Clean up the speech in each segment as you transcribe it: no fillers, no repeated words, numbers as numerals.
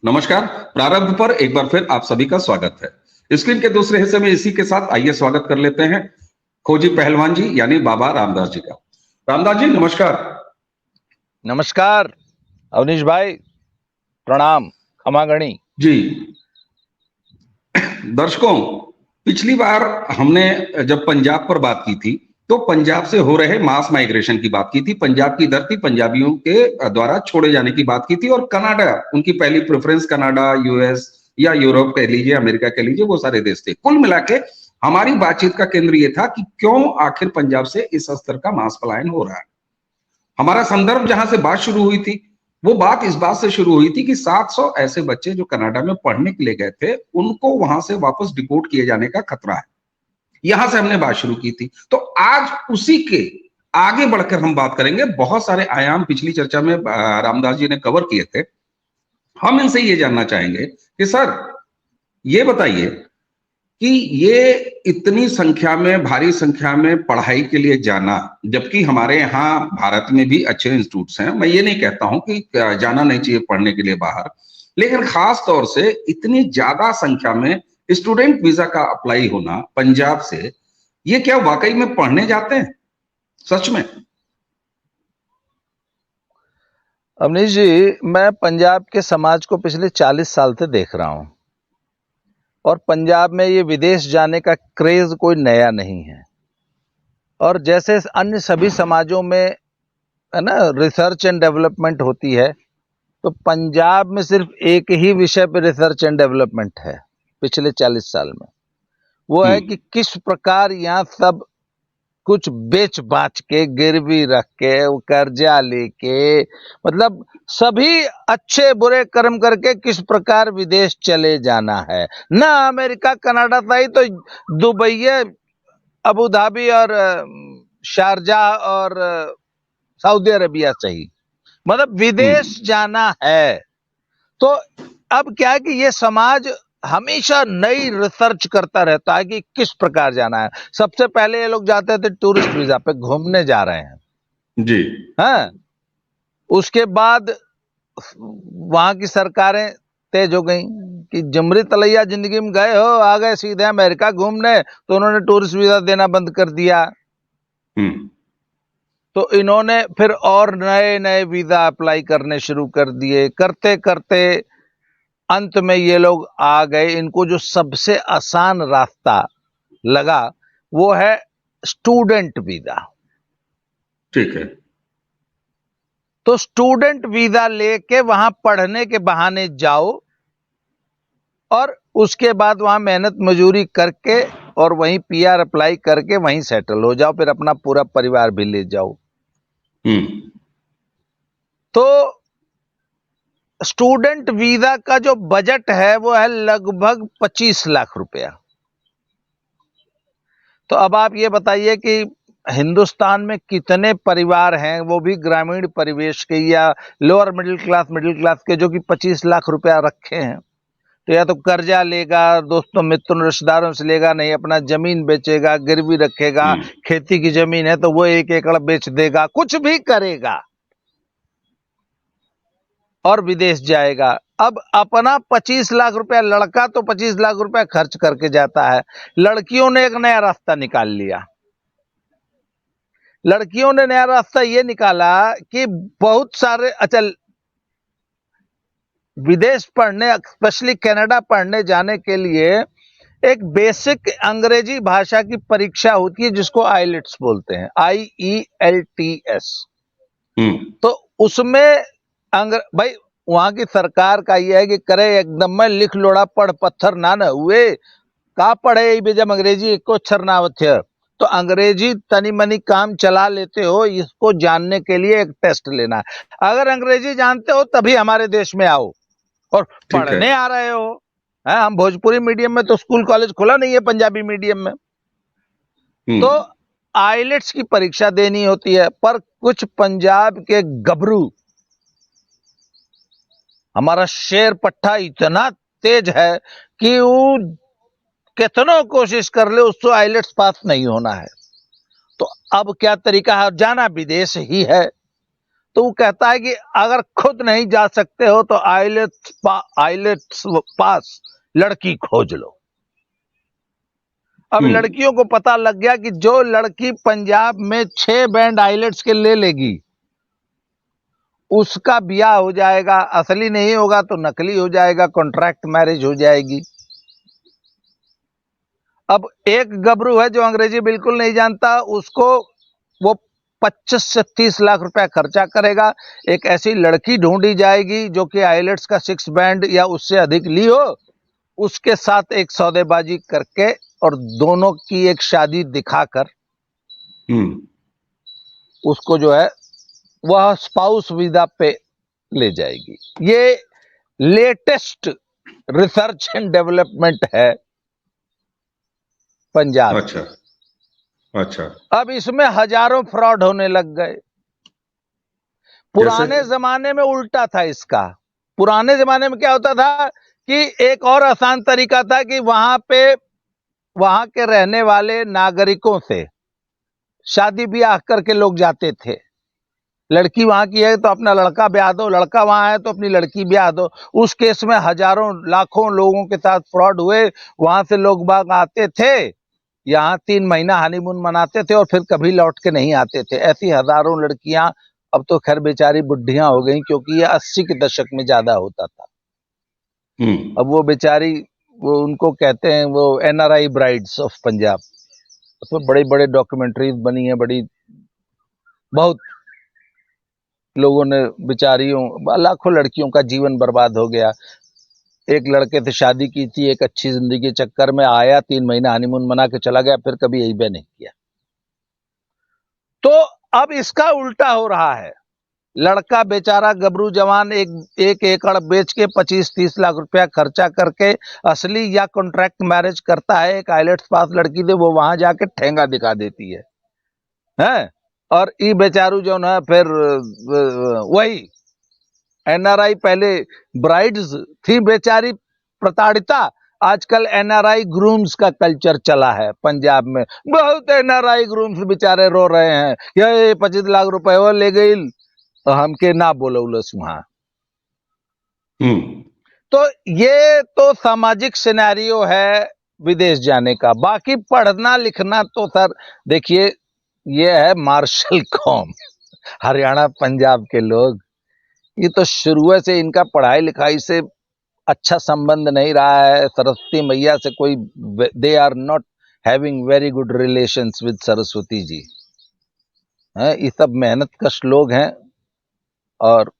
नमस्कार। प्रारंभ पर एक बार फिर आप सभी का स्वागत है। स्क्रीन के दूसरे हिस्से में इसी के साथ आइए स्वागत कर लेते हैं खोजी पहलवान जी यानी बाबा रामदास जी का। रामदास जी नमस्कार। नमस्कार अवनीश भाई, प्रणाम, खमागणी जी दर्शकों, पिछली बार हमने जब पंजाब पर बात की थी तो पंजाब से हो रहे मास माइग्रेशन की बात की थी, पंजाब की धरती पंजाबियों के द्वारा छोड़े जाने की बात की थी और कनाडा उनकी पहली प्रेफरेंस, कनाडा, यूएस या यूरोप कह लीजिए, अमेरिका कह लीजिए, वो सारे देश थे। कुल मिला के हमारी बातचीत का केंद्र ये था कि क्यों आखिर पंजाब से इस स्तर का मास पलायन हो रहा है। हमारा संदर्भ जहां से बात शुरू हुई थी वो बात इस बात से शुरू हुई थी कि 700 ऐसे बच्चे जो कनाडा में पढ़ने के लिए गए थे उनको वहां से वापस डिपोर्ट किए जाने का खतरा है। यहां से हमने बात शुरू की थी। तो आज उसी के आगे बढ़कर हम बात करेंगे। बहुत सारे आयाम पिछली चर्चा में रामदास जी ने कवर किए थे। हम इनसे ये जानना चाहेंगे कि सर ये बताइए कि ये इतनी संख्या में, भारी संख्या में पढ़ाई के लिए जाना, जबकि हमारे यहाँ भारत में भी अच्छे इंस्टीट्यूट्स हैं, मैं ये नहीं कहता हूं कि जाना नहीं चाहिए पढ़ने के लिए बाहर, लेकिन खास तौर से इतनी ज्यादा संख्या में स्टूडेंट वीजा का अप्लाई होना पंजाब से, ये क्या वाकई में पढ़ने जाते हैं सच में? अवनीश जी, मैं पंजाब के समाज को पिछले 40 साल से देख रहा हूं और पंजाब में ये विदेश जाने का क्रेज कोई नया नहीं है। और जैसे अन्य सभी समाजों में है ना, रिसर्च एंड डेवलपमेंट होती है, तो पंजाब में सिर्फ एक ही विषय पे रिसर्च एंड डेवलपमेंट है पिछले 40 साल में। वो है कि किस प्रकार यहाँ सब कुछ बेच बाच के, गिरवी रख के, वो कर्जा लेके, मतलब सभी अच्छे बुरे कर्म करके किस प्रकार विदेश चले जाना है। ना अमेरिका कनाडा सही तो दुबई, अबू धाबी और शारजा और सऊदी अरेबिया सही, मतलब विदेश जाना है। तो अब क्या है कि ये समाज हमेशा नई रिसर्च करता रहता है कि किस प्रकार जाना है। सबसे पहले ये लोग जाते थे टूरिस्ट वीजा पे, घूमने जा रहे हैं जी। हाँ, उसके बाद वहां की सरकारें तेज हो गई कि जमरी तलैया जिंदगी में गए हो, आ गए सीधे अमेरिका घूमने, तो उन्होंने टूरिस्ट वीजा देना बंद कर दिया। तो इन्होंने फिर और नए नए वीजा अप्लाई करने शुरू कर दिए। करते करते अंत में ये लोग आ गए, इनको जो सबसे आसान रास्ता लगा वो है स्टूडेंट वीजा। ठीक है। तो स्टूडेंट वीजा लेके वहां पढ़ने के बहाने जाओ और उसके बाद वहां मेहनत मजूरी करके और वहीं पीआर अप्लाई करके वहीं सेटल हो जाओ, फिर अपना पूरा परिवार भी ले जाओ। तो स्टूडेंट वीजा का जो बजट है वो है लगभग 25 लाख रुपया। तो अब आप ये बताइए कि हिंदुस्तान में कितने परिवार हैं, वो भी ग्रामीण परिवेश के या लोअर मिडिल क्लास के, जो कि 25 लाख रुपया रखे हैं। तो या तो कर्जा लेगा, दोस्तों मित्रों रिश्तेदारों से लेगा, नहीं अपना जमीन बेचेगा, गिरवी रखेगा, खेती की जमीन है तो वो 1 एकड़ बेच देगा, कुछ भी करेगा और विदेश जाएगा। अब अपना 25 लाख रुपया, लड़का तो 25 लाख रुपया खर्च करके जाता है। लड़कियों ने एक नया रास्ता निकाल लिया। लड़कियों ने नया रास्ता ये निकाला कि बहुत सारे, अच्छा, विदेश पढ़ने, स्पेशली कनाडा पढ़ने जाने के लिए एक बेसिक अंग्रेजी भाषा की परीक्षा होती है जिसको आईलेट्स बोलते हैं, IELTS। तो उसमें भाई वहां की सरकार का यह है कि करे एकदम में लिख लोड़ा पढ़ पत्थर ना न हुए, का पढ़े जब अंग्रेजी एक अक्षर ना होते, तो अंग्रेजी तनी मनी काम चला लेते हो, इसको जानने के लिए एक टेस्ट लेना है। अगर अंग्रेजी जानते हो तभी हमारे देश में आओ और पढ़ने आ रहे हो। हम भोजपुरी मीडियम में तो स्कूल कॉलेज खुला नहीं है, पंजाबी मीडियम में तो आईलेट्स की परीक्षा देनी होती है। पर कुछ पंजाब के गबरू, हमारा शेर पट्टा इतना तेज है कि वो कितना कोशिश कर ले उसको आईलेट्स पास नहीं होना है। तो अब क्या तरीका है, जाना विदेश ही है। तो वो कहता है कि अगर खुद नहीं जा सकते हो तो आइलेट्स पास लड़की खोज लो। अब लड़कियों को पता लग गया कि जो लड़की पंजाब में 6 बैंड आइलेट्स के ले लेगी उसका ब्याह हो जाएगा, असली नहीं होगा तो नकली हो जाएगा, कॉन्ट्रैक्ट मैरिज हो जाएगी। अब एक गबरू है जो अंग्रेजी बिल्कुल नहीं जानता, उसको वो 25 से 30 लाख रुपया खर्चा करेगा, एक ऐसी लड़की ढूंढी जाएगी जो कि आइलेट्स का 6 बैंड या उससे अधिक ली हो, उसके साथ एक सौदेबाजी करके और दोनों की एक शादी दिखाकर उसको जो है वह स्पाउस वीजा पे ले जाएगी। ये लेटेस्ट रिसर्च एंड डेवलपमेंट है पंजाब। अच्छा। अब इसमें हजारों फ्रॉड होने लग गए। पुराने जमाने में उल्टा था इसका। पुराने जमाने में क्या होता था कि एक और आसान तरीका था कि वहां के रहने वाले नागरिकों से शादी ब्याह करके लोग जाते थे। लड़की वहां की है तो अपना लड़का ब्याह दो, लड़का वहां है तो अपनी लड़की ब्याह दो। उस केस में हजारों लाखों लोगों के साथ फ्रॉड हुए। वहां से लोग बाग आते थे, यहाँ 3 महीना हनीमून मनाते थे और फिर कभी लौट के नहीं आते थे। ऐसी हजारों लड़कियां अब तो खैर बेचारी बुढ़ियां हो गई, क्योंकि ये 80 के दशक में ज्यादा होता था। अब वो बेचारी, वो उनको कहते हैं वो NRI ब्राइड्स ऑफ पंजाब। उसमें बड़े बड़े डॉक्यूमेंट्रीज बनी है, बहुत लोगों ने बेचारियों लाखों लड़कियों का जीवन बर्बाद हो गया। एक लड़के से शादी की थी, एक अच्छी जिंदगी के चक्कर में आया, 3 महीना हनीमून मना के चला गया, फिर कभी यही भी नहीं किया। तो अब इसका उल्टा हो रहा है। लड़का बेचारा गबरू जवान एक एकड़ बेच के 25-30 लाख रुपया खर्चा करके असली या कॉन्ट्रैक्ट मैरिज करता है एक आइलेट्स पास लड़की से, वो वहां जाके ठेंगा दिखा देती है? और ई बेचारू जो है फिर वही NRI, पहले ब्राइड्स थी बेचारी प्रताड़िता, आजकल NRI ग्रूम्स का कल्चर चला है पंजाब में। बहुत NRI ग्रूम्स बेचारे रो रहे हैं, ये 25 लाख रुपए वो ले गई तो हमके ना बोलौलस वहां। तो ये तो सामाजिक सिनेरियो है विदेश जाने का। बाकी पढ़ना लिखना तो सर देखिए, ये है मार्शल कौम, हरियाणा पंजाब के लोग। ये तो शुरू से इनका पढ़ाई लिखाई से अच्छा संबंध नहीं रहा है। सरस्वती मैया से कोई, they are not having very good relations with Saraswati ji. ये सब मेहनत कश लोग हैं और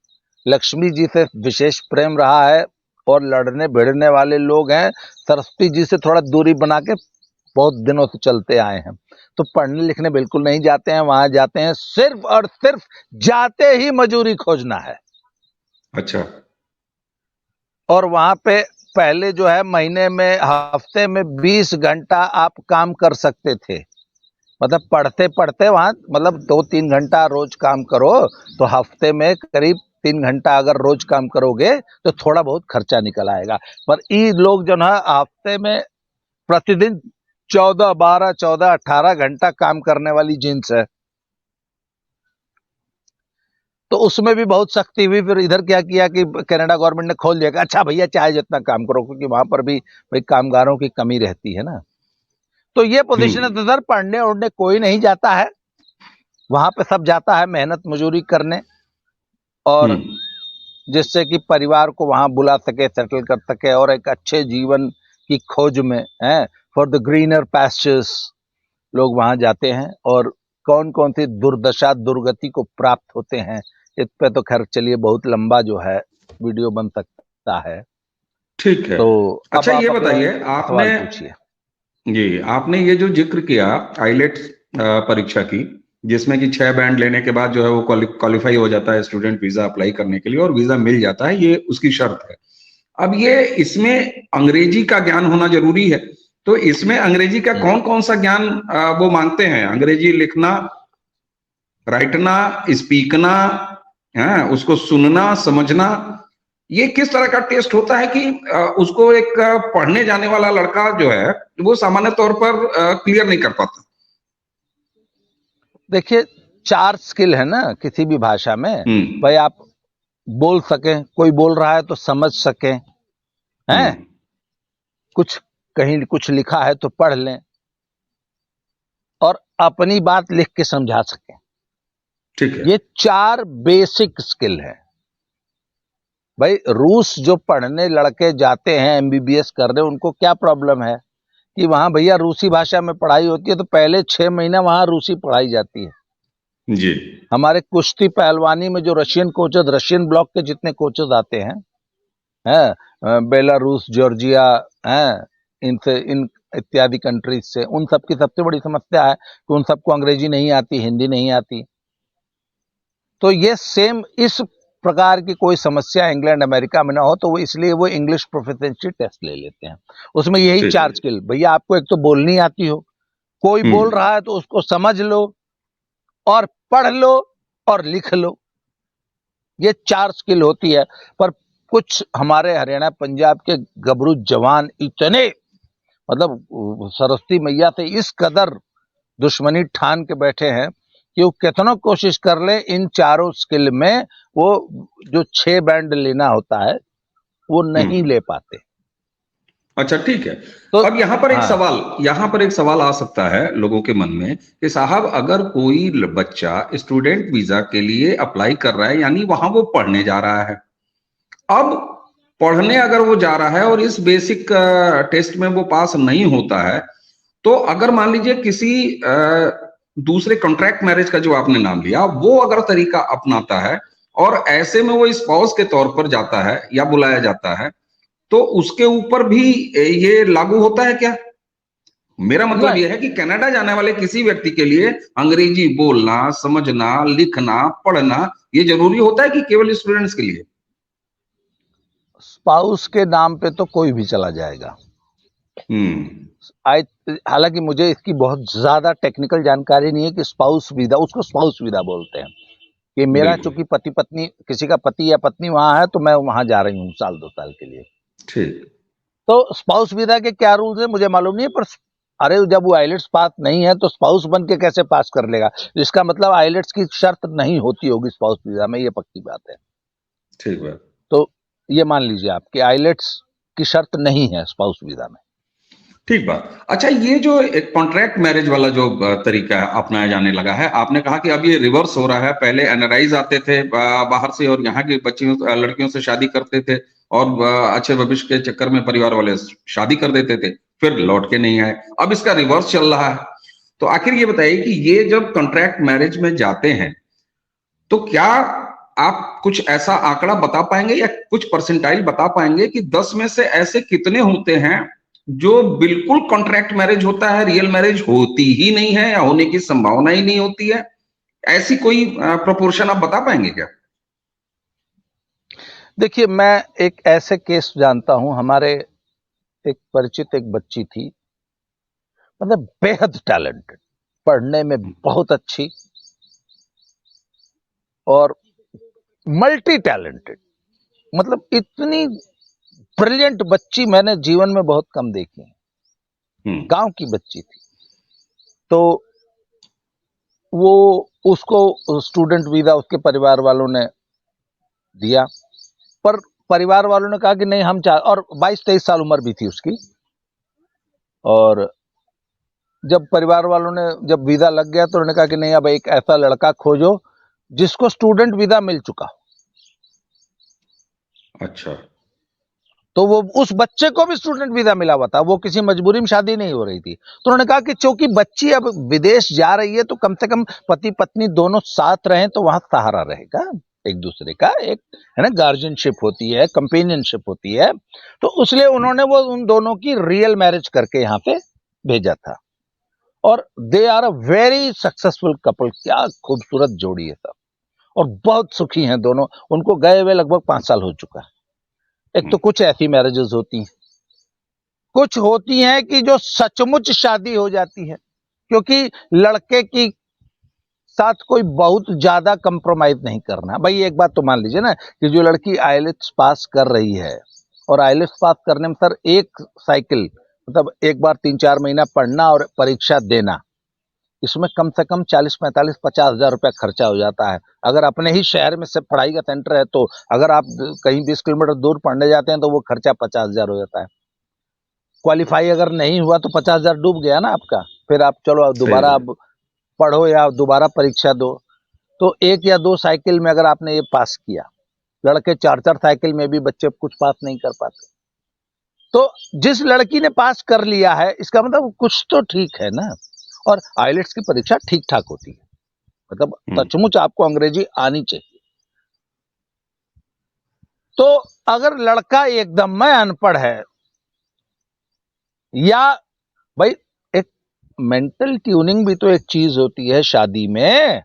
लक्ष्मी जी से विशेष प्रेम रहा है और लड़ने भिड़ने वाले लोग हैं। सरस्वती जी से थोड़ा दूरी बना के बहुत दिनों से चलते आए हैं। तो पढ़ने लिखने बिल्कुल नहीं जाते हैं, वहां जाते हैं सिर्फ और सिर्फ जाते ही मजूरी खोजना है। अच्छा। और वहां पे पहले जो है महीने में, हफ्ते में 20 घंटा आप काम कर सकते थे। मतलब पढ़ते पढ़ते वहां, मतलब 2-3 घंटा रोज काम करो तो हफ्ते में करीब 3 घंटा अगर रोज काम करोगे तो थोड़ा बहुत खर्चा निकल आएगा। पर ये लोग जो है हफ्ते में प्रतिदिन 14, 12, 14, 18 घंटा काम करने वाली जिन्स है। तो उसमें भी बहुत सख्ती हुई। फिर इधर क्या किया कि कनाडा गवर्नमेंट ने खोल दिया कि अच्छा भैया चाहे जितना काम करो, क्योंकि वहां पर भी भाई कामगारों की कमी रहती है ना। तो ये पोजीशन है। तो सर पढ़ने उड़ने कोई नहीं जाता है, वहां पे सब जाता है मेहनत मजूरी करने, और जिससे कि परिवार को वहां बुला सके, सेटल कर सके और एक अच्छे जीवन की खोज में है, फॉर द ग्रीनर पैस्चर्स लोग वहां जाते हैं। और कौन कौन सी दुर्दशा दुर्गति को प्राप्त होते हैं, इस पे तो खैर चलिए बहुत लंबा जो है वीडियो बन सकता है। ठीक है। तो अच्छा ये बताइए, आपने ये जो जिक्र किया आइलेट्स परीक्षा की, जिसमें कि 6 बैंड लेने के बाद जो है वो क्वालिफाई हो जाता है स्टूडेंट वीजा अप्लाई करने के लिए और वीजा मिल जाता है, ये उसकी शर्त है। अब ये इसमें अंग्रेजी का ज्ञान होना जरूरी है, तो इसमें अंग्रेजी का कौन कौन सा ज्ञान वो मांगते हैं? अंग्रेजी लिखना, राइटना, स्पीकना, उसको सुनना, समझना, ये किस तरह का टेस्ट होता है कि उसको एक पढ़ने जाने वाला लड़का जो है वो सामान्य तौर पर क्लियर नहीं कर पाता? देखिए 4 स्किल है ना किसी भी भाषा में। हम्म। भाई आप बोल सकें, कोई बोल रहा है तो समझ सकें, हैं, हम्म। कुछ कहीं कुछ लिखा है तो पढ़ लें, और अपनी बात लिख के समझा सकें। ठीक है। ये 4 बेसिक स्किल है। भाई रूस जो पढ़ने लड़के जाते हैं एमबीबीएस करने, उनको क्या प्रॉब्लम है कि वहां भैया रूसी भाषा में पढ़ाई होती है, तो पहले 6 महीना वहां रूसी पढ़ाई जाती है। जी। हमारे कुश्ती पहलवानी में जो रशियन कोचेज, रशियन ब्लॉक के जितने कोचेज आते हैं, बेलारूस, जॉर्जिया, हैं, इनसे, इन इत्यादि कंट्रीज से, उन सब की सबसे बड़ी समस्या है कि उन सबको अंग्रेजी नहीं आती, हिंदी नहीं आती। तो ये सेम इस प्रकार की कोई समस्या इंग्लैंड अमेरिका में ना हो, तो वो इसलिए वो इंग्लिश प्रोफिशिएंसी टेस्ट ले लेते हैं। उसमें यही ठीक 4 है। स्किल, भैया आपको एक तो बोलनी आती हो, कोई बोल हम्म। रहा है तो उसको समझ लो और पढ़ लो और लिख लो। ये 4 स्किल होती है। पर कुछ हमारे हरियाणा पंजाब के गबरू जवान इतने, मतलब सरस्वती मैया से इस कदर दुश्मनी ठान के बैठे हैं कि वो कितना कोशिश कर ले, इन चारों स्किल में वो जो 6 बैंड लेना होता है वो नहीं हम्म। ले पाते। अच्छा, ठीक है। तो अब हाँ, यहाँ पर एक सवाल आ सकता है लोगों के मन में कि साहब, अगर कोई बच्चा स्टूडेंट वीजा के लिए अप्लाई कर रहा है, यानी वहां वो पढ़ने जा रहा है, अब पढ़ने अगर वो जा रहा है और इस बेसिक टेस्ट में वो पास नहीं होता है, तो अगर मान लीजिए किसी दूसरे कॉन्ट्रैक्ट मैरिज का जो आपने नाम लिया, वो अगर तरीका अपनाता है और ऐसे में वो स्पाउस के तौर पर जाता है या बुलाया जाता है, तो उसके ऊपर भी ये लागू होता है क्या? मेरा मतलब नहीं, यह है कि कनाडा जाने वाले किसी व्यक्ति के लिए अंग्रेजी बोलना, समझना, लिखना, पढ़ना ये जरूरी होता है कि केवल स्टूडेंट्स के लिए? स्पाउस के नाम पे तो कोई भी चला जाएगा। हम्म। आई हालांकि मुझे इसकी बहुत ज्यादा टेक्निकल जानकारी नहीं है कि स्पाउस वीजा, उसको स्पाउस वीजा बोलते हैं कि मेरा बिल्कुल। चूंकि पति पत्नी, किसी का पति या पत्नी वहां है तो मैं वहां जा रही हूँ साल 2 साल के लिए। ठीक। तो स्पाउस वीजा के क्या रूल्स है मुझे मालूम नहीं है, पर अरे जब वो आइलेट्स पास नहीं है तो स्पाउस बन के कैसे पास कर लेगा? इसका मतलब आइलेट्स की शर्त नहीं होती होगी स्पाउस वीजा में, ये पक्की बात है। ठीक बात। तो ये मान लीजिए आप कि आइलेट्स की शर्त नहीं है स्पाउस वीजा में। ठीक बात। अच्छा, ये जो एक कॉन्ट्रैक्ट मैरिज वाला जो तरीका है अपनाया जाने लगा है, आपने कहा कि अब ये रिवर्स हो रहा है। पहले एनआरआईज आते थे बाहर से और यहाँ की बच्चियों, लड़कियों से शादी करते थे, और अच्छे भविष्य के चक्कर में परिवार वाले शादी कर देते थे, फिर लौट के नहीं आए। अब इसका रिवर्स चल रहा है। तो आखिर ये बताइए कि ये जब कॉन्ट्रैक्ट मैरिज में जाते हैं, तो क्या आप कुछ ऐसा आंकड़ा बता पाएंगे या कुछ परसेंटाइल बता पाएंगे कि 10 में से ऐसे कितने होते हैं जो बिल्कुल कॉन्ट्रैक्ट मैरिज होता है, रियल मैरिज होती ही नहीं है या होने की संभावना ही नहीं होती है? ऐसी कोई प्रोपोर्शन आप बता पाएंगे क्या? देखिए, मैं एक ऐसे केस जानता हूं, हमारे एक परिचित एक बच्ची थी, मतलब बेहद टैलेंटेड, पढ़ने में बहुत अच्छी और मल्टी टैलेंटेड, मतलब इतनी ब्रिलियंट बच्ची मैंने जीवन में बहुत कम देखी है। हम्म। गांव की बच्ची थी। तो वो, उसको स्टूडेंट वीजा उसके परिवार वालों ने दिया, पर परिवार वालों ने कहा कि नहीं हम चाह, और 22-23 साल उम्र भी थी उसकी। और जब परिवार वालों ने, जब वीजा लग गया तो उन्होंने कहा कि नहीं अब एक ऐसा लड़का खोजो जिसको स्टूडेंट वीजा मिल चुका। अच्छा। तो वो, उस बच्चे को भी स्टूडेंट वीजा मिला हुआ था, वो किसी मजबूरी में शादी नहीं हो रही थी। तो उन्होंने कहा कि चूंकि बच्ची अब विदेश जा रही है तो कम से कम पति पत्नी दोनों साथ रहें तो वहां सहारा रहेगा एक दूसरे का, एक है ना, गार्जियनशिप होती है, कंपेनियनशिप होती है। तो इसलिए उन्होंने वो उन दोनों की रियल मैरिज करके यहाँ पे भेजा था। और they are a very successful couple, क्या खूबसूरत जोड़ी है सब, और बहुत सुखी हैं दोनों। उनको गए हुए लगभग 5 साल हो चुका है। एक तो हम्म। कुछ ऐसी मैरिजेस होती हैं, कुछ होती हैं कि जो सचमुच शादी हो जाती है, क्योंकि लड़के की साथ कोई बहुत ज्यादा कंप्रोमाइज नहीं करना। भाई एक बात तो मान लीजिए ना कि जो लड़की आईएलटीएस पास कर रही है, और आईएलटीएस पास करने में सर एक साइकिल, मतलब एक बार 3-4 महीना पढ़ना और परीक्षा देना, इसमें कम से कम 40-45-50 हज़ार रुपया खर्चा हो जाता है। अगर अपने ही शहर में से पढ़ाई का सेंटर है तो अगर आप कहीं 20 किलोमीटर दूर पढ़ने जाते हैं तो वो खर्चा 50 हज़ार हो जाता है। क्वालिफाई अगर नहीं हुआ तो 50 हज़ार डूब गया ना आपका। फिर आप चलो सही दोबारा बात। आप पढ़ो या दोबारा परीक्षा दो। तो 1 या 2 साइकिल में अगर आपने ये पास किया, लड़के 4-4 साइकिल में भी बच्चे कुछ पास नहीं कर पाते। तो जिस लड़की ने पास कर लिया है इसका मतलब कुछ तो ठीक है ना। और आइलेट्स की परीक्षा ठीक ठाक होती है, मतलब सचमुच आपको अंग्रेजी आनी चाहिए। तो अगर लड़का एकदम में अनपढ़ है या भाई, एक मेंटल ट्यूनिंग भी तो एक चीज होती है शादी में।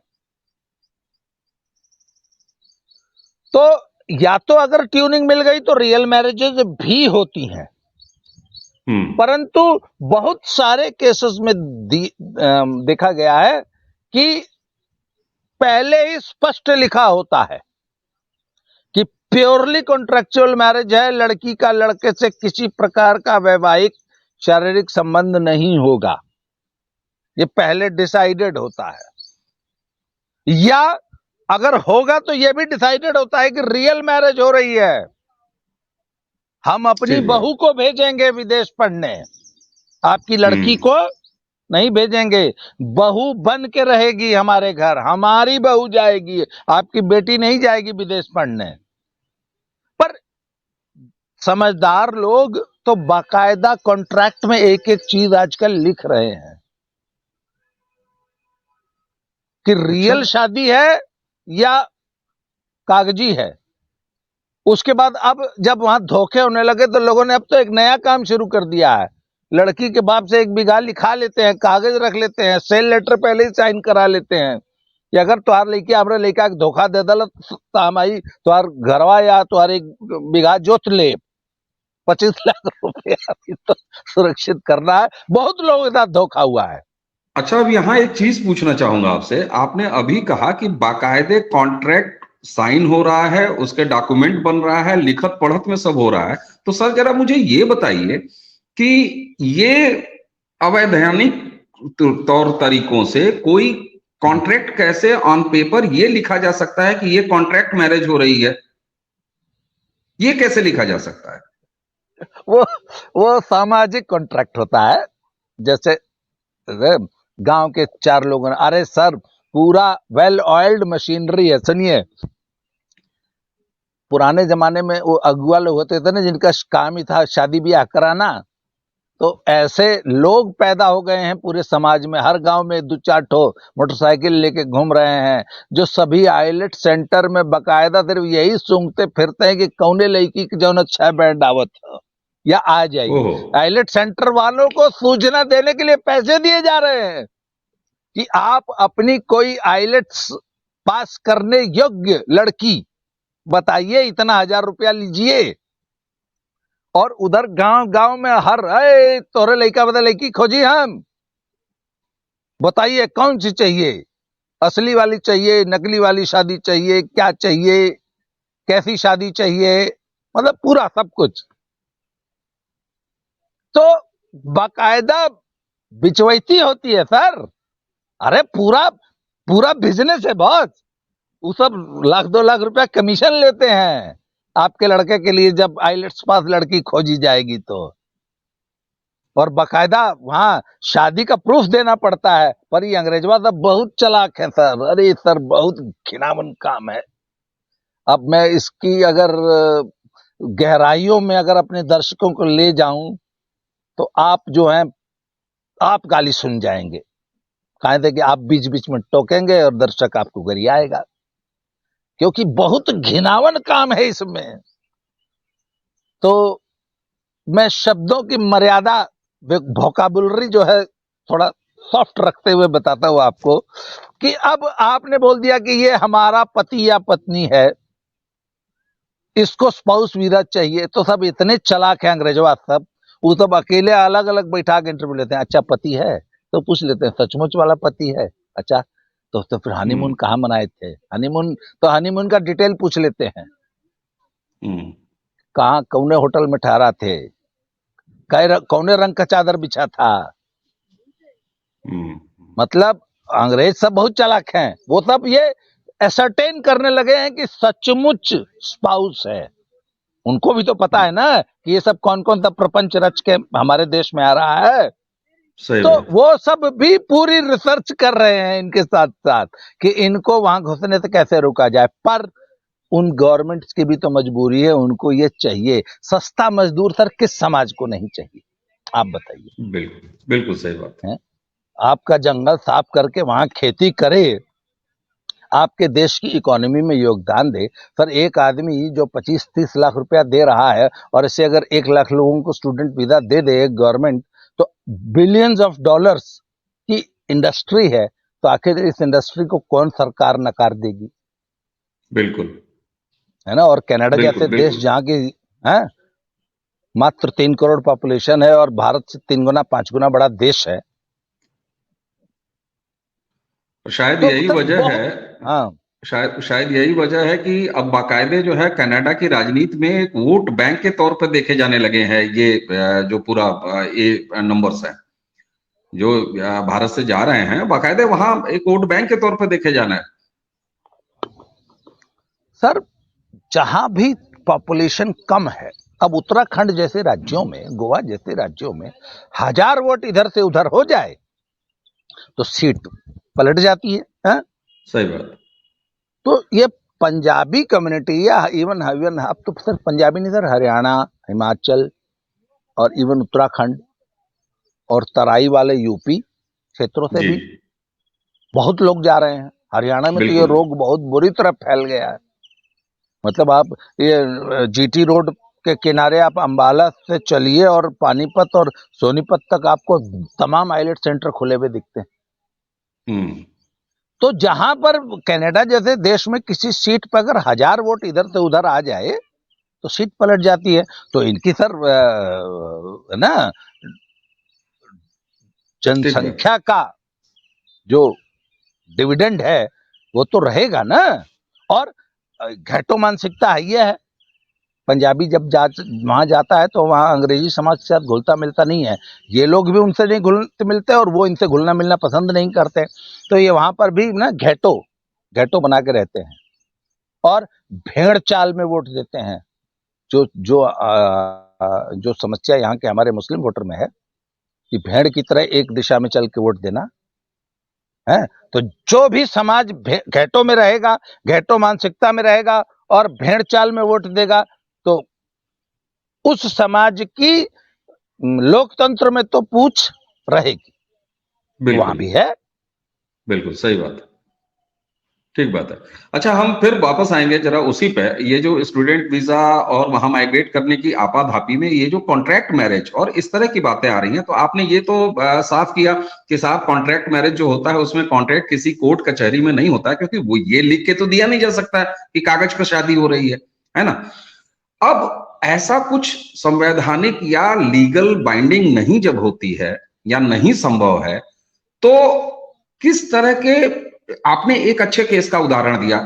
तो या तो अगर ट्यूनिंग मिल गई तो रियल मैरिजेज भी होती हैं, परंतु बहुत सारे केसेस में देखा गया है कि पहले ही स्पष्ट लिखा होता है कि प्योरली कॉन्ट्रेक्चुअल मैरिज है, लड़की का लड़के से किसी प्रकार का वैवाहिक शारीरिक संबंध नहीं होगा, ये पहले डिसाइडेड होता है। या अगर होगा तो यह भी डिसाइडेड होता है कि रियल मैरिज हो रही है, हम अपनी बहू को भेजेंगे विदेश पढ़ने, आपकी लड़की को नहीं भेजेंगे, बहू बन के रहेगी हमारे घर, हमारी बहू जाएगी, आपकी बेटी नहीं जाएगी विदेश पढ़ने। पर समझदार लोग तो बाकायदा कॉन्ट्रैक्ट में एक एक चीज आजकल लिख रहे हैं कि रियल शादी है या कागजी है। उसके बाद अब जब वहां धोखे होने लगे तो लोगों ने अब तो एक नया काम शुरू कर दिया है, लड़की के बाप से 1 बीघा लिखा लेते हैं, कागज रख लेते हैं, सेल लेटर पहले ही साइन करा लेते हैं कि अगर तुहार लड़की हमारे लड़का के धोखा दे दल तो हमारी तुहार घरवा या तुहार 1 बीघा जोत ले, 25 लाख रुपया तो सुरक्षित करना है। बहुत लोगों के साथ धोखा हुआ है। अच्छा, अब यहाँ एक चीज पूछना चाहूंगा आपसे। आपने अभी कहा कि बाकायदे कॉन्ट्रैक्ट साइन हो रहा है, उसके डॉक्यूमेंट बन रहा है, लिखत पढ़त में सब हो रहा है। तो सर जरा मुझे ये बताइए कि ये अवैधानिक तौर तरीकों से कोई कॉन्ट्रैक्ट कैसे ऑन पेपर ये लिखा जा सकता है कि ये कॉन्ट्रैक्ट मैरिज हो रही है? ये कैसे लिखा जा सकता है? वो सामाजिक कॉन्ट्रैक्ट होता है। जैसे गांव के 4 लोगों ने, अरे सर पूरा वेल ऑयल्ड मशीनरी है, सुनिए, पुराने जमाने में वो अगुआ लोग होते थे ना जिनका काम ही था शादी ब्याह कराना, तो ऐसे लोग पैदा हो गए हैं पूरे समाज में। हर गांव में 2-4 ठो मोटरसाइकिल लेके घूम रहे हैं जो सभी आइलेट सेंटर में बकायदा सिर्फ यही सूंघते फिरते हैं कि कौने लड़की की जो 6 बैंड आवत है या आ जाएगी। आइलेट सेंटर वालों को सूचना देने के लिए पैसे दिए जा रहे हैं कि आप अपनी कोई आइलेट्स पास करने योग्य लड़की बताइए, इतना 1000 रुपया लीजिए। और उधर गांव गांव में हर तोरे लड़का बता लड़की खोजी, हम बताइए कौन सी चाहिए, असली वाली चाहिए, नकली वाली शादी चाहिए, क्या चाहिए, कैसी शादी चाहिए, मतलब पूरा सब कुछ। तो बाकायदा बिचवैती होती है सर। अरे पूरा पूरा बिजनेस है बॉस। वो सब 1-2 लाख रुपया कमीशन लेते हैं आपके लड़के के लिए जब आइलेट्स पास लड़की खोजी जाएगी तो। और बाकायदा वहां शादी का प्रूफ देना पड़ता है। पर ये अंग्रेजवा सब बहुत चालाक है सर। अरे सर बहुत घिनावन काम है। अब मैं इसकी अगर गहराइयों में अगर अपने दर्शकों को ले जाऊं तो आप जो हैं आप गाली सुन जाएंगे, कहे थे कि आप बीच बीच में टोकेंगे और दर्शक आपको गरियाएगा, क्योंकि बहुत घिनावन काम है इसमें। तो मैं शब्दों की मर्यादा, वोकाबुलरी जो है थोड़ा सॉफ्ट रखते हुए बताता हूं आपको कि अब आपने बोल दिया कि ये हमारा पति या पत्नी है, इसको स्पाउस वीजा चाहिए, तो सब इतने चालाक है अंग्रेजवा सब, वो सब अकेले अलग अलग बैठा के इंटरव्यू लेते हैं। अच्छा पति है तो पूछ लेते हैं सचमुच वाला पति है, अच्छा तो फिर हनीमून कहाँ मनाए थे, हनीमून तो हनीमून का डिटेल पूछ लेते हैं, कहाँ कौने होटल में ठहरा थे, कौने रंग का चादर बिछा था। मतलब अंग्रेज सब बहुत चालाक हैं, वो सब ये एसरटेन करने लगे हैं कि सचमुच स्पाउस है। उनको भी तो पता है ना कि ये सब कौन कौन सा प्रपंच रच के हमारे देश में आ रहा है। सही तो बात। वो सब भी पूरी रिसर्च कर रहे हैं इनके साथ साथ कि इनको वहां घुसने से कैसे रोका जाए। पर उन गवर्नमेंट्स की भी तो मजबूरी है, उनको ये चाहिए। सस्ता मजदूर सर किस समाज को नहीं चाहिए, आप बताइए। बिल्कुल बिल्कुल सही बात। हैं? आपका जंगल साफ करके वहां खेती करे, आपके देश की इकोनॉमी में योगदान दे। सर एक आदमी जो 25-30 लाख रुपया दे रहा है और इसे अगर 1 लाख लोगों को स्टूडेंट वीजा दे दे एक गवर्नमेंट, तो बिलियंस ऑफ डॉलर्स की इंडस्ट्री है। तो आखिर इस इंडस्ट्री को कौन सरकार नकार देगी? बिल्कुल है ना। और कनाडा बिल्कुल जैसे देश बिल्कुल। जहां की है मात्र 3 करोड़ पॉपुलेशन है और भारत से 3 गुना 5 गुना बड़ा देश है। शायद तो यही सर वजह है, बहुत हाँ शायद शायद यही वजह है कि अब बाकायदे जो है कनाडा की राजनीति में एक वोट बैंक के तौर पर देखे जाने लगे हैं ये जो पूरा ये नंबर्स है जो भारत से जा रहे हैं, बाकायदे वहां एक वोट बैंक के तौर पर देखे जाना है। सर, जहां भी पॉपुलेशन कम है, अब उत्तराखंड जैसे राज्यों में, गोवा जैसे राज्यों में 1000 वोट इधर से उधर हो जाए तो सीट पलट जाती है? सही बात। तो ये पंजाबी कम्युनिटी या इवन इवन अब तो सिर्फ पंजाबी नहीं सर, हरियाणा, हिमाचल और इवन उत्तराखंड और तराई वाले यूपी क्षेत्रों से जी भी बहुत लोग जा रहे हैं। हरियाणा में तो ये बिल्कुल रोग बहुत बुरी तरह फैल गया है। मतलब आप ये जीटी रोड के किनारे आप अंबाला से चलिए और पानीपत और सोनीपत तक आपको तमाम आइलेट सेंटर खुले हुए दिखते हैं। हम्म। तो जहां पर कनाडा जैसे देश में किसी सीट पर अगर 1000 वोट इधर से उधर आ जाए तो सीट पलट जाती है। तो इनकी सर ना ठीक बात। जनसंख्या का जो डिविडेंड है वो तो रहेगा ना। और घैटो मानसिकता है ये है, पंजाबी जब वहां जाता है तो वहां अंग्रेजी समाज के साथ घुलता मिलता नहीं है। ये लोग भी उनसे नहीं घुलते मिलते और वो इनसे घुलना मिलना पसंद नहीं करते। तो ये वहां पर भी ना घैटो घैटो बना के रहते हैं और भेड़ चाल में वोट देते हैं। जो जो जो समस्या यहाँ के हमारे मुस्लिम वोटर में है कि भेड़ की तरह एक दिशा में चल के वोट देना है। तो जो भी समाज घैटो में रहेगा, घैटो मानसिकता में रहेगा और भेड़ चाल में वोट देगा, तो उस समाज की लोकतंत्र में तो पूछ रहेगी। वहां बिल्कुल भी है। बिल्कुल सही बात है। ठीक बात है। अच्छा, हम फिर वापस आएंगे जरा उसी पे, ये जो स्टूडेंट वीजा और वहां माइग्रेट करने की आपाधापी में ये जो कॉन्ट्रैक्ट मैरिज और इस तरह की बातें आ रही हैं, तो आपने ये तो साफ किया कि साहब कॉन्ट्रैक्ट मैरिज जो होता है उसमें कॉन्ट्रैक्ट किसी कोर्ट कचहरी में नहीं होता है, क्योंकि वो ये लिख के तो दिया नहीं जा सकता है कि कागज पर शादी हो रही है ना। अब ऐसा कुछ संवैधानिक या लीगल बाइंडिंग नहीं जब होती है या नहीं संभव है, तो किस तरह के, आपने एक अच्छे केस का उदाहरण दिया,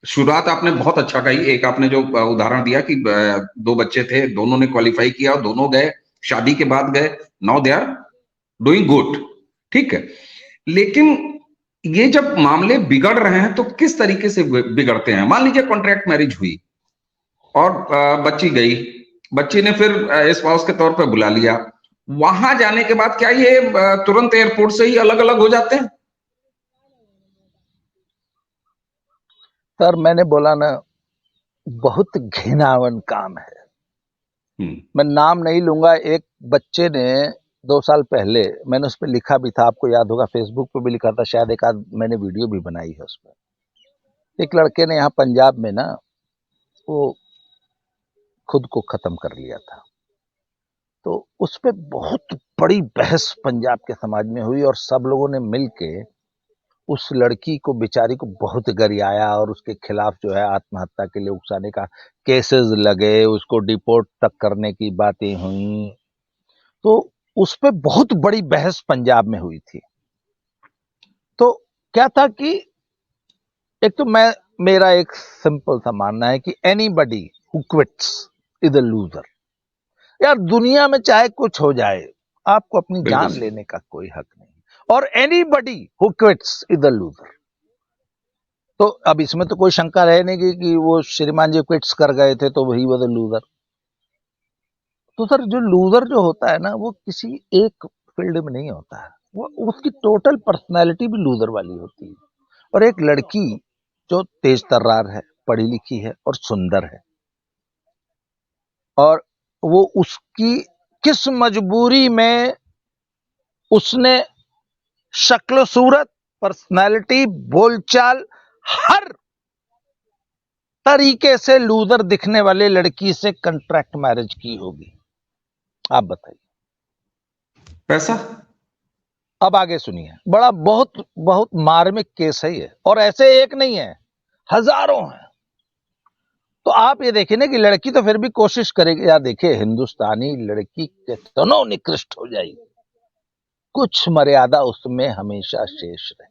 शुरुआत आपने बहुत अच्छा कही, एक आपने जो उदाहरण दिया कि 2 बच्चे थे, दोनों ने क्वालिफाई किया और दोनों गए, शादी के बाद गए, now they are doing good, ठीक है। लेकिन ये जब मामले बिगड़ रहे हैं तो किस तरीके से बिगड़ते हैं? मान लीजिए कॉन्ट्रैक्ट मैरिज हुई और बच्ची गई, बच्ची ने फिर स्पाउस के तौर पर बुला लिया, वहां जाने के बाद क्या ये तुरंत एयरपोर्ट से ही अलग अलग हो जाते हैं? सर मैंने बोला ना, बहुत घिनावन काम है। मैं नाम नहीं लूंगा। एक बच्चे ने 2 साल पहले, मैंने उस पर लिखा भी था, आपको याद होगा, फेसबुक पे भी लिखा था, शायद एक आध मैंने वीडियो भी बनाई है उस पर। एक लड़के ने यहाँ पंजाब में ना वो खुद को खत्म कर लिया था। तो उस पर बहुत बड़ी बहस पंजाब के समाज में हुई और सब लोगों ने मिलके उस लड़की को, बेचारी को बहुत गरियाया और उसके खिलाफ जो है आत्महत्या के लिए उकसाने का केसेस लगे, उसको डिपोर्ट तक करने की बातें हुई। तो उस पे बहुत बड़ी बहस पंजाब में हुई थी। तो क्या था कि एक तो मेरा एक सिंपल सा मानना है कि anybody who quits is a loser. यार दुनिया में चाहे कुछ हो जाए, आपको अपनी बिल्कुल जान सही। लेने का कोई हक नहीं। और anybody who quits is the loser. तो अब इसमें तो कोई शंका रहे नहीं कि वो श्रीमान जी क्विट्स कर गए थे तो वही वो द लूजर। तो सर जो लूजर जो होता है ना वो किसी एक फील्ड में नहीं होता है, वो उसकी टोटल पर्सनैलिटी भी लूजर वाली होती है। और एक लड़की जो तेज तर्रार है, पढ़ी लिखी है और सुंदर है, और वो उसकी किस मजबूरी में उसने शक्ल सूरत, पर्सनैलिटी, बोलचाल, हर तरीके से लूजर दिखने वाले लड़की से कॉन्ट्रैक्ट मैरिज की होगी? आप बताइए। पैसा। अब आगे सुनिए, बड़ा बहुत बहुत मार्मिक केस है ये, और ऐसे एक नहीं है, हजारों हैं। तो आप ये देखिए ना कि लड़की तो फिर भी कोशिश करेगी, यार देखिए हिंदुस्तानी लड़की कितनों निकृष्ट हो जाएगी, कुछ मर्यादा उसमें हमेशा शेष रहे।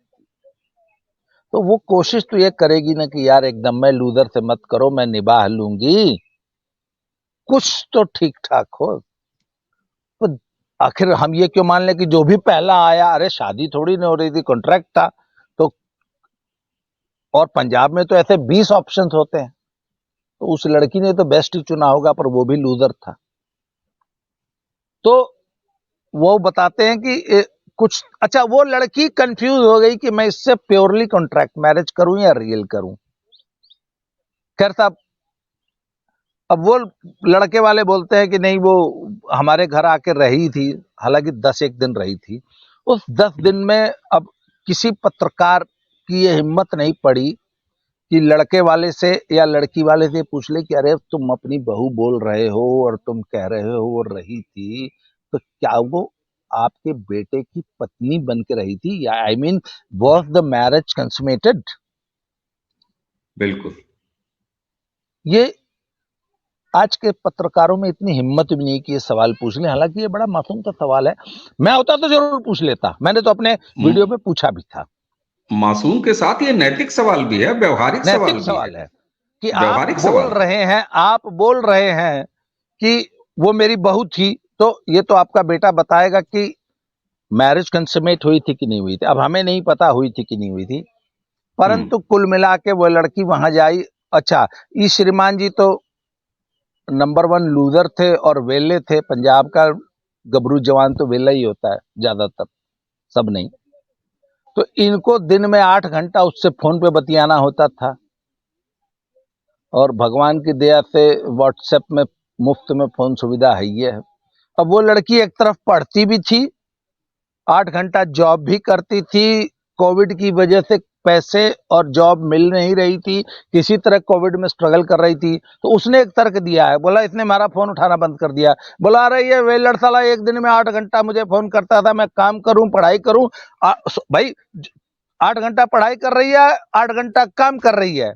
तो वो कोशिश तो ये करेगी ना कि यार एकदम मैं लूजर से मत करो, मैं निभाह लूंगी, कुछ तो ठीक ठाक हो। तो आखिर हम ये क्यों मान लें कि जो भी पहला आया, अरे शादी थोड़ी नहीं हो रही थी, कॉन्ट्रैक्ट था। तो और पंजाब में तो ऐसे 20 ऑप्शंस होते हैं, तो उस लड़की ने तो बेस्ट ही चुना होगा, पर वो भी लूजर था। तो वो बताते हैं कि कुछ, अच्छा वो लड़की कंफ्यूज हो गई कि मैं इससे प्योरली कॉन्ट्रैक्ट मैरिज करूं या रियल करूं। खैर साहब, अब वो लड़के वाले बोलते हैं कि नहीं, वो हमारे घर आके रही थी, हालांकि 10 दिन रही थी। उस 10 दिन में अब किसी पत्रकार की ये हिम्मत नहीं पड़ी कि लड़के वाले से या लड़की वाले से पूछ ले कि अरे तुम अपनी बहू बोल रहे हो और तुम कह रहे हो वो रही थी, तो क्या वो आपके बेटे की पत्नी बन के रही थी, yeah I mean was the marriage consummated? बिल्कुल। ये आज के पत्रकारों में इतनी हिम्मत भी नहीं कि ये सवाल पूछ ले। हालांकि ये बड़ा मासूम सा सवाल है, मैं होता तो जरूर पूछ लेता, मैंने तो अपने वीडियो में पूछा भी था। मासूम के साथ ये नैतिक सवाल भी है, व्यवहारिक नैतिक सवाल भी सवाल है कि आप व्यवहारिक बोल सवाल है। रहे हैं, आप बोल रहे हैं कि वो मेरी बहू थी, तो ये तो आपका बेटा बताएगा कि मैरिज कंसमेट हुई थी कि नहीं हुई थी। अब हमें नहीं पता हुई थी कि नहीं हुई थी, परंतु कुल मिला के वो लड़की वहां जाई। अच्छा, ये श्रीमान जी तो नंबर 1 लूजर थे और वेले थे। पंजाब का गबरू जवान तो वेला ही होता है ज्यादातर, सब नहीं। तो इनको दिन में 8 घंटा उससे फोन पे बतियाना होता था, और भगवान की दया से व्हाट्सएप में मुफ्त में फोन सुविधा है ही है। अब वो लड़की एक तरफ पढ़ती भी थी, 8 घंटा जॉब भी करती थी। कोविड की वजह से पैसे और जॉब मिल नहीं रही थी, किसी तरह कोविड में स्ट्रगल कर रही थी। तो उसने एक तर्क दिया है, बोला इसने हमारा फोन उठाना बंद कर दिया। बोला अरे ये वेलड़ साला एक दिन में 8 घंटा मुझे फोन करता था, मैं काम करूं पढ़ाई करूं। भाई 8 घंटा पढ़ाई कर रही है, 8 घंटा काम कर रही है।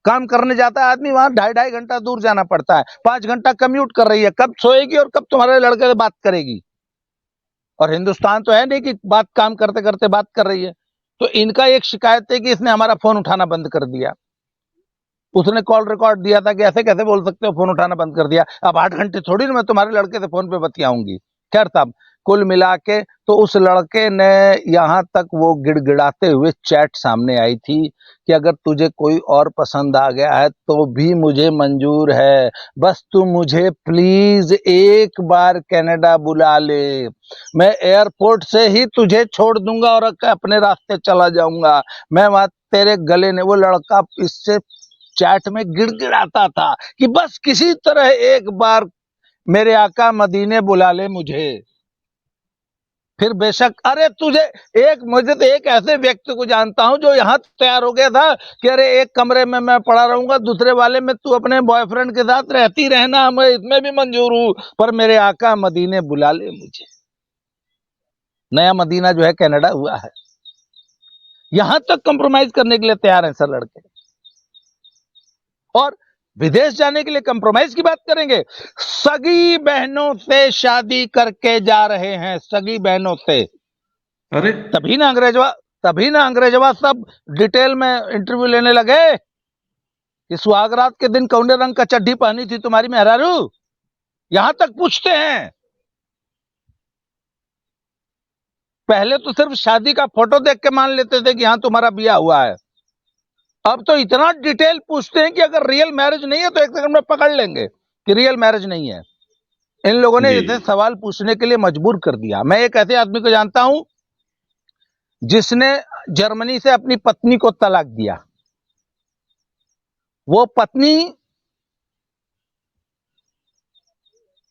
काम करने जाता है आदमी, वहां 2.5 घंटा दूर जाना पड़ता है, 5 घंटा कम्यूट कर रही है। कब सोएगी और कब तुम्हारे लड़के से बात करेगी? और हिंदुस्तान तो है नहीं कि बात काम करते करते बात कर रही है। तो इनका एक शिकायत है कि इसने हमारा फोन उठाना बंद कर दिया। उसने कॉल रिकॉर्ड दिया था कि ऐसे कैसे बोल सकते हो, फोन उठाना बंद कर दिया। अब 8 घंटे थोड़ी ना मैं तुम्हारे लड़के से फोन पे बतियाऊंगी। खैर साहब, कुल मिला के तो उस लड़के ने यहां तक वो गिड़गिड़ाते हुए चैट सामने आई थी कि अगर तुझे कोई और पसंद आ गया है तो भी मुझे मंजूर है, बस तू मुझे प्लीज एक बार कनाडा बुला ले, मैं एयरपोर्ट से ही तुझे छोड़ दूंगा और अपने रास्ते चला जाऊंगा, मैं वहां तेरे गले ने। वो लड़का इससे चैट में गिड़गिड़ाता था कि बस किसी तरह एक बार मेरे आका मदीने बुला ले मुझे। फिर बेशक, अरे तुझे मुझे तो एक ऐसे व्यक्ति को जानता हूं जो यहां तैयार हो गया था कि अरे एक कमरे में मैं पड़ा रहूंगा, दूसरे वाले में तू अपने बॉयफ्रेंड के साथ रहती रहना, मैं इसमें भी मंजूर हूं, पर मेरे आका मदीने बुला ले मुझे। नया मदीना जो है कनाडा हुआ है, यहां तक कंप्रोमाइज करने के लिए तैयार है सर लड़के। और विदेश जाने के लिए कंप्रोमाइज की बात करेंगे, सगी बहनों से शादी करके जा रहे हैं, सगी बहनों से। अरे तभी ना अंग्रेजवा सब डिटेल में इंटरव्यू लेने लगे कि सुहागरात के दिन कौने रंग का चड्डी पहनी थी तुम्हारी मेहरारू, यहां तक पूछते हैं। पहले तो सिर्फ शादी का फोटो देख के मान लेते थे कि हाँ तुम्हारा ब्याह हुआ है, अब तो इतना डिटेल पूछते हैं कि अगर रियल मैरिज नहीं है तो एक सेकंड में पकड़ लेंगे कि रियल मैरिज नहीं है। इन लोगों ने जी इतने सवाल पूछने के लिए मजबूर कर दिया। मैं एक ऐसे आदमी को जानता हूं जिसने जर्मनी से अपनी पत्नी को तलाक दिया। वो पत्नी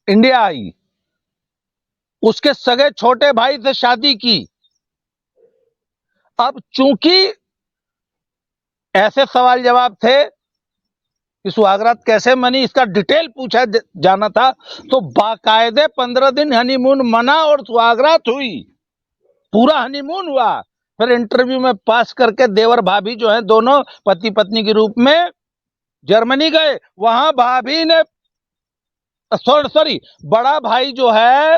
इंडिया आई, उसके सगे छोटे भाई से शादी की। अब चूंकि ऐसे सवाल जवाब थे कि सुहागरात कैसे मनी, इसका डिटेल पूछा जाना था, तो बाकायदे 15 दिन हनीमून मना और सुहागरात हुई, पूरा हनीमून हुआ। फिर इंटरव्यू में पास करके देवर भाभी जो है दोनों पति पत्नी के रूप में जर्मनी गए। वहां भाभी ने सॉरी बड़ा भाई जो है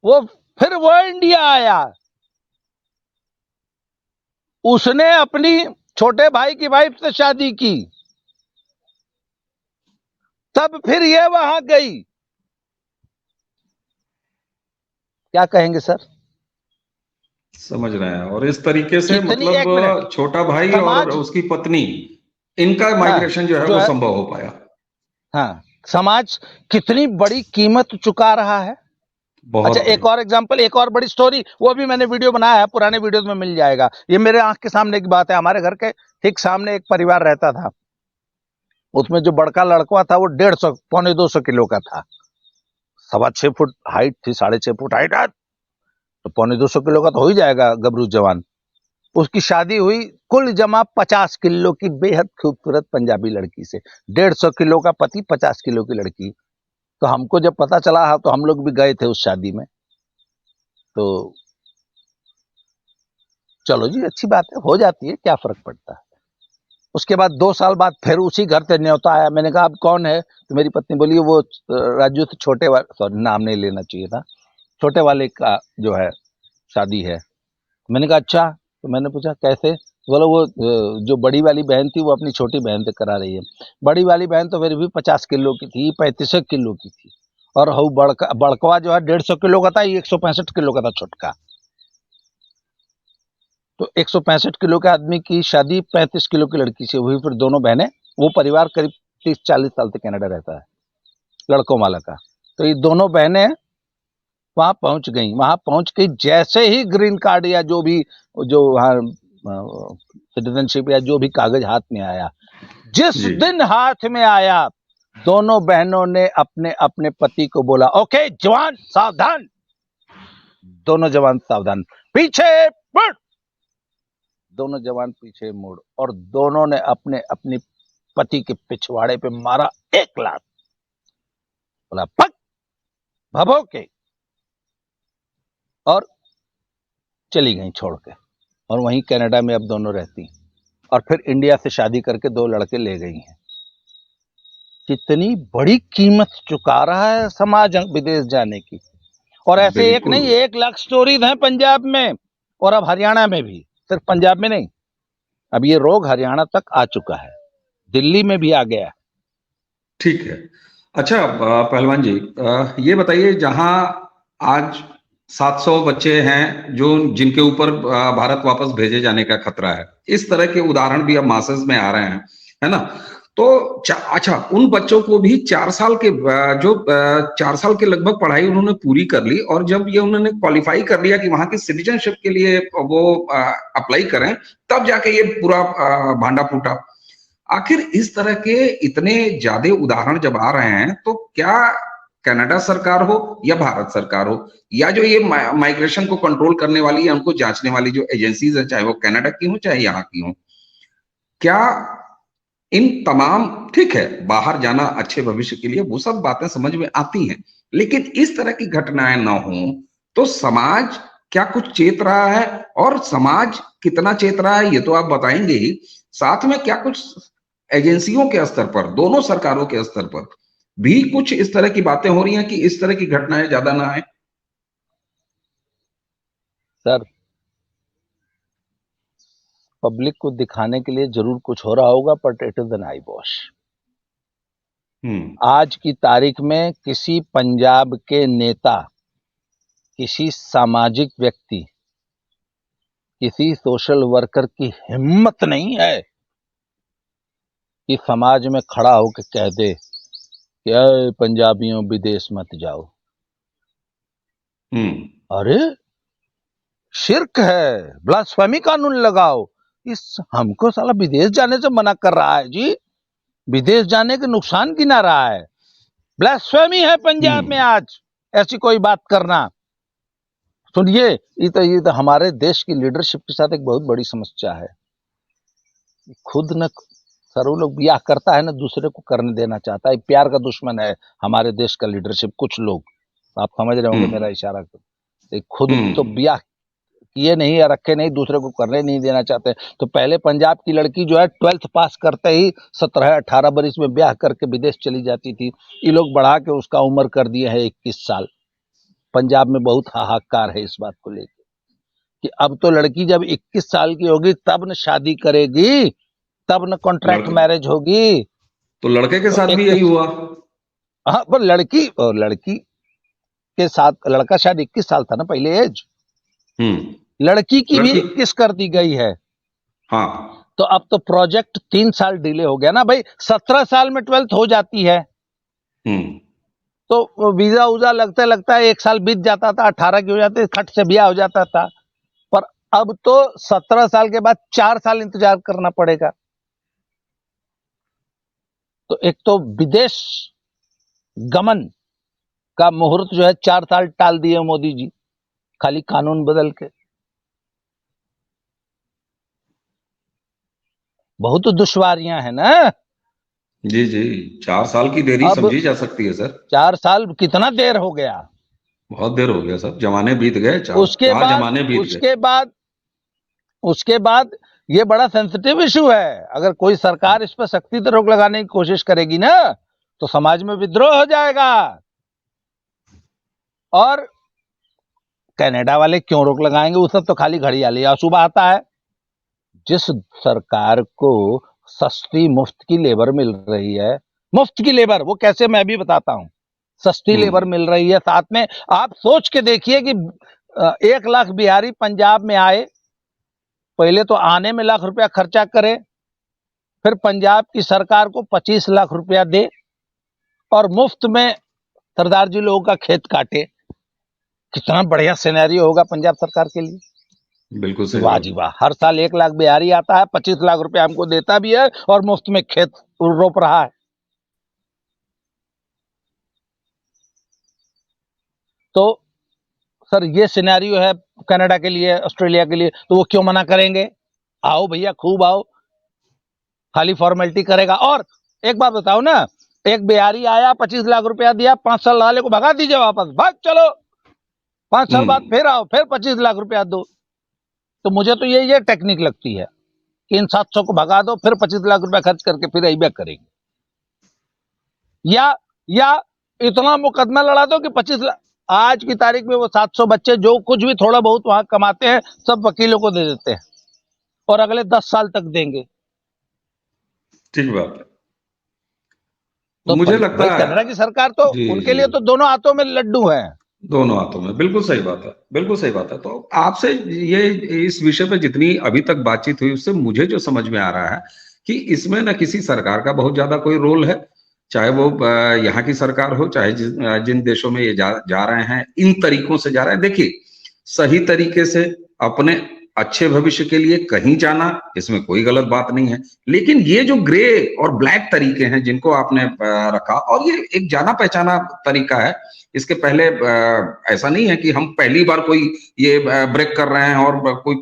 वो इंडिया आया, उसने अपनी छोटे भाई की वाइफ से शादी की, तब फिर ये वहां गई। क्या कहेंगे सर? समझ रहे हैं। और इस तरीके से कितनी, एक मिनट, मतलब छोटा भाई और समाज, उसकी पत्नी, इनका हाँ, माइग्रेशन जो है वो संभव हो पाया। हाँ, समाज कितनी बड़ी कीमत चुका रहा है। बहुत अच्छा, एक और एग्जांपल, एक और बड़ी स्टोरी, वो भी मैंने वीडियो बनाया है, पुराने वीडियोस में मिल जाएगा। ये मेरे आंख के सामने की बात है। हमारे घर के ठीक सामने एक परिवार रहता था, उसमें जो बड़का लड़का था वो 150 पौने 200 किलो का था, 6.25 फुट हाइट थी, 6.5 फुट हाइट है, तो पौने 200 किलो का तो हो ही जाएगा गबरू जवान। उसकी शादी हुई कुल जमा 50 किलो की बेहद खूबसूरत पंजाबी लड़की से। 150 किलो का पति, 50 किलो की लड़की। तो हमको जब पता चला तो हम लोग भी गए थे उस शादी में। तो चलो जी, अच्छी बात है, हो जाती है, क्या फर्क पड़ता है। उसके बाद 2 साल बाद फिर उसी घर से न्योता आया। मैंने कहा अब कौन है? तो मेरी पत्नी बोली वो राजू से छोटे वाले, सॉरी नाम नहीं लेना चाहिए था, छोटे वाले का जो है शादी है। मैंने कहा अच्छा। तो मैंने पूछा कैसे? बोलो वो जो बड़ी वाली बहन थी वो अपनी छोटी बहन से करा रही है। बड़ी वाली बहन तो फिर भी 50 किलो की थी, 35 किलो की थी, और हऊ बड़कवा जो है 150 किलो का था, ये 165 किलो का था छोटका। तो 165 किलो के आदमी की शादी 35 किलो की लड़की से हुई। फिर दोनों बहनें, वो परिवार करीब 30-40 साल से कनाडा रहता है, लड़कों वाला का। तो ये दोनों बहनें वहां पहुंच गई। वहां पहुंच के जैसे ही ग्रीन कार्ड या जो भी, जो सिटीजनशिप या जो भी कागज हाथ में आया, जिस जी दिन हाथ में आया, दोनों बहनों ने अपने अपने पति को बोला ओके जवान सावधान। दोनों जवान सावधान, पीछे मुड़। दोनों जवान पीछे मुड़, और दोनों ने अपने अपनी पति के पिछवाड़े पे मारा 1 लात। बोला पक भभो के, और चली गई छोड़ के। और वहीं कनाडा में अब दोनों रहती, और फिर इंडिया से शादी करके 2 लड़के ले गई हैं। कितनी बड़ी कीमत चुका रहा है समाज विदेश जाने की। और ऐसे एक बिल्कुल। नहीं, 1 लाख स्टोरीज हैं पंजाब में, और अब हरियाणा में भी। सिर्फ पंजाब में नहीं, अब ये रोग हरियाणा तक आ चुका है, दिल्ली में भी आ गया है। ठीक है। अच्छा पहलवान जी, ये बताइए, जहां आज 700 बच्चे हैं जो जिनके ऊपर भारत वापस भेजे जाने का खतरा है, इस तरह के उदाहरण भी अब मासेस में आ रहे हैं, है ना? तो अच्छा, उन बच्चों को भी 4 साल के 4 साल के लगभग पढ़ाई उन्होंने पूरी कर ली, और जब ये उन्होंने क्वालिफाई कर लिया कि वहां की सिटीजनशिप के लिए वो अप्लाई करें, तब जाके ये पूरा भांडा फूटा। आखिर इस तरह के इतने ज्यादा उदाहरण जब आ रहे हैं, तो क्या कनाडा सरकार हो या भारत सरकार हो, या जो ये माइग्रेशन को कंट्रोल करने वाली या उनको जांचने वाली जो एजेंसीज है, चाहे वो कनाडा की हो चाहे यहाँ की हो, क्या इन तमाम, ठीक है बाहर जाना अच्छे भविष्य के लिए, वो सब बातें समझ में आती हैं, लेकिन इस तरह की घटनाएं ना हो तो समाज क्या कुछ चेत रहा है? और समाज कितना चेत रहा है ये तो आप बताएंगे ही, साथ में क्या कुछ एजेंसियों के स्तर पर, दोनों सरकारों के स्तर पर भी कुछ इस तरह की बातें हो रही हैं कि इस तरह की घटनाएं ज्यादा ना आए? सर, पब्लिक को दिखाने के लिए जरूर कुछ हो रहा होगा, but it is an eyewash. Hmm. आज की तारीख में किसी पंजाब के नेता किसी सामाजिक व्यक्ति, किसी सोशल वर्कर की हिम्मत नहीं है कि समाज में खड़ा होकर कह दे कि अरे पंजाबियों विदेश मत जाओ। अरे शिर्क है, ब्लास्फेमी कानून लगाओ। इस हमको साला विदेश जाने से मना कर रहा है जी, विदेश जाने के नुकसान गिना रहा है। ब्लास्फेमी है पंजाब में आज ऐसी कोई बात करना। सुनिए, ये तो हमारे देश की लीडरशिप के साथ एक बहुत बड़ी समस्या है। खुद न सर वो लोग ब्याह करता है ना दूसरे को करने देना चाहता है। प्यार का दुश्मन है हमारे देश का लीडरशिप। कुछ लोग, आप समझ रहे होंगे मेरा इशारा। खुद तो ब्याह किए नहीं या रखे नहीं, दूसरे को करने नहीं देना चाहते। तो पहले पंजाब की लड़की जो है 12th पास करते ही 17-18 बरस में ब्याह करके विदेश चली जाती थी। ये लोग बढ़ा के उसका उम्र कर दिए है 21 साल। पंजाब में बहुत हाहाकार है इस बात को लेकर कि अब तो लड़की जब 21 साल की होगी तब न शादी करेगी, तब न कॉन्ट्रैक्ट मैरिज होगी। तो लड़के के तो साथ भी यही हुआ। हाँ, पर लड़की के साथ लड़का शायद 21 साल था ना पहले एज। लड़की की भी 21 कर दी गई है। हाँ, तो अब तो प्रोजेक्ट 3 साल डिले हो गया ना भाई। 17 साल में 12th हो जाती है तो वीजा उजा लगता लगता है 1 साल बीत जाता था, 18 की हो जाती, खट से ब्याह हो जाता था। पर अब तो 17 साल के बाद 4 साल इंतजार करना पड़ेगा। तो एक तो विदेश गमन का मुहूर्त जो है 4 साल टाल दिए मोदी जी, खाली कानून बदल के। बहुत दुश्वारियां हैं ना। जी जी, 4 साल की देरी अब समझी जा सकती है सर। 4 साल कितना देर हो गया। बहुत देर हो गया सर, जमाने बीत गए, उसके चार बाद जमाने बीत गए। उसके बाद ये बड़ा सेंसिटिव इशू है। अगर कोई सरकार इस पर सख्ती से रोक लगाने की कोशिश करेगी ना तो समाज में विद्रोह हो जाएगा। और कनाडा वाले क्यों रोक लगाएंगे, उस सब तो खाली घड़ियाली आंसू बहाता है। जिस सरकार को सस्ती मुफ्त की लेबर मिल रही है, मुफ्त की लेबर वो कैसे मैं भी बताता हूं। सस्ती लेबर मिल रही है, साथ में आप सोच के देखिए कि 1 लाख बिहारी पंजाब में आए, पहले तो आने में लाख रुपया खर्चा करे, फिर पंजाब की सरकार को 25 लाख रुपया दे और मुफ्त में सरदार जी लोगों का खेत काटे। कितना बढ़िया सिनेरियो होगा पंजाब सरकार के लिए। बिल्कुल सही वाह बात जी है। वाह, हर साल 1 लाख बिहारी आता है, 25 लाख रुपया हमको देता भी है और मुफ्त में खेत रोप रहा है। तो सर ये सिनेरियो है कनाडा के लिए, ऑस्ट्रेलिया के लिए। तो वो क्यों मना करेंगे। आओ भैया, खूब आओ, खाली फॉर्मेलिटी करेगा। और एक बात बताओ ना, एक बिहारी आया, 25 लाख रुपया दिया, 5 साल वाले को भगा दीजिए वापस, भाग चलो, 5 साल बाद फिर आओ, फिर 25 लाख रुपया दो। तो मुझे तो ये टेक्निक लगती है कि इन 700 को भगा दो, फिर 25 लाख रुपया खर्च करके फिर अइबे करेंगे। या इतना मुकदमा लड़ा दो कि 25 लाख, आज की तारीख में वो 700 बच्चे जो कुछ भी थोड़ा बहुत वहां कमाते हैं सब वकीलों को दे देते हैं और अगले 10 साल तक देंगे। ठीक बात है। तो मुझे लगता भाई है कनाडा की सरकार तो जी उनके जी, लिए तो दोनों हाथों में लड्डू हैं। दोनों हाथों में, बिल्कुल सही बात है, बिल्कुल सही बात है। तो आपसे ये इस विषय पे जितनी अभी तक बातचीत हुई उससे मुझे जो समझ में आ रहा है कि इसमें न किसी सरकार का बहुत ज्यादा कोई रोल है, चाहे वो यहाँ की सरकार हो, चाहे जिन देशों में ये जा रहे हैं, इन तरीकों से जा रहे हैं। देखिए, सही तरीके से अपने अच्छे भविष्य के लिए कहीं जाना, इसमें कोई गलत बात नहीं है। लेकिन ये जो ग्रे और ब्लैक तरीके हैं जिनको आपने रखा, और ये एक जाना पहचाना तरीका है। इसके पहले ऐसा नहीं है कि हम पहली बार कोई ये ब्रेक कर रहे हैं और कोई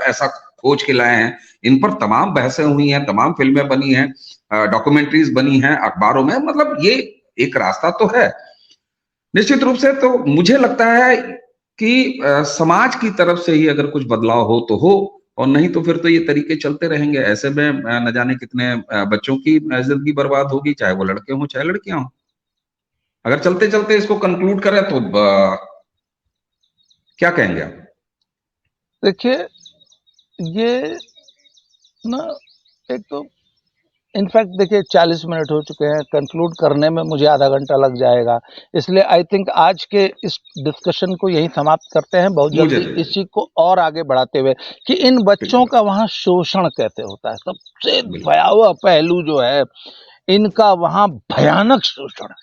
ऐसा खोज के लाए हैं। इन पर तमाम बहसें हुई हैं, तमाम फिल्में बनी हैं, डॉक्यूमेंट्रीज बनी हैं, अखबारों में, मतलब ये एक रास्ता तो है निश्चित रूप से। तो मुझे लगता है कि समाज की तरफ से ही अगर कुछ बदलाव हो तो हो, और नहीं तो फिर तो ये तरीके चलते रहेंगे। ऐसे में न जाने कितने बच्चों की जिंदगी बर्बाद होगी, चाहे वो लड़के हों चाहे लड़कियां हों। अगर चलते चलते इसको कंक्लूड करें तो क्या कहेंगे आप। देखिए, ये ना एक तो इनफैक्ट देखिए 40 मिनट हो चुके हैं, कंक्लूड करने में मुझे आधा घंटा लग जाएगा, इसलिए आई थिंक आज के इस डिस्कशन को यहीं समाप्त करते हैं बहुत मुझे जल्दी, इसी को और आगे बढ़ाते हुए कि इन बच्चों का वहाँ शोषण कैसे होता है। सबसे भयावह पहलू जो है इनका वहाँ भयानक शोषण है,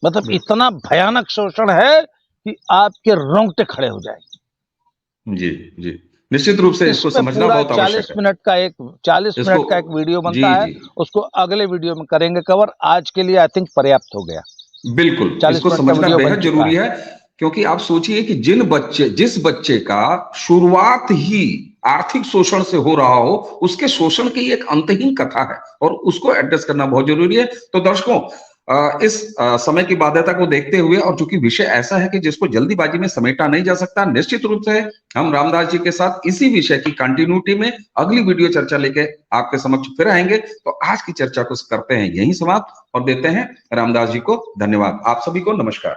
मतलब इतना भयानक शोषण है कि आपके रोंगटे खड़े हो जाएंगे। जी जी, निश्चित रूप से इसको समझना बहुत आवश्यक 40 है। मिनट का एक 40 मिनट का एक वीडियो बनता है, उसको अगले वीडियो में करेंगे कवर। आज के लिए आई थिंक पर्याप्त हो गया। बिल्कुल, 40 इसको मिनट का समझना वीडियो बन बेहद चुका जरूरी है, क्योंकि आप सोचिए कि जिस बच्चे का शुरुआत ही आर्थिक शोषण से हो रहा हो, उसके शोषण की एक अंतहीन कथा है और उसको एड्रेस करना बहुत जरूरी है। तो दर्शकों, इस समय की बाध्यता को देखते हुए और चूंकि विषय ऐसा है कि जिसको जल्दीबाजी में समेटा नहीं जा सकता, निश्चित रूप से हम रामदास जी के साथ इसी विषय की कंटिन्यूटी में अगली वीडियो चर्चा लेके आपके समक्ष फिर आएंगे। तो आज की चर्चा को करते हैं यहीं समाप्त और देते हैं रामदास जी को धन्यवाद। आप सभी को नमस्कार।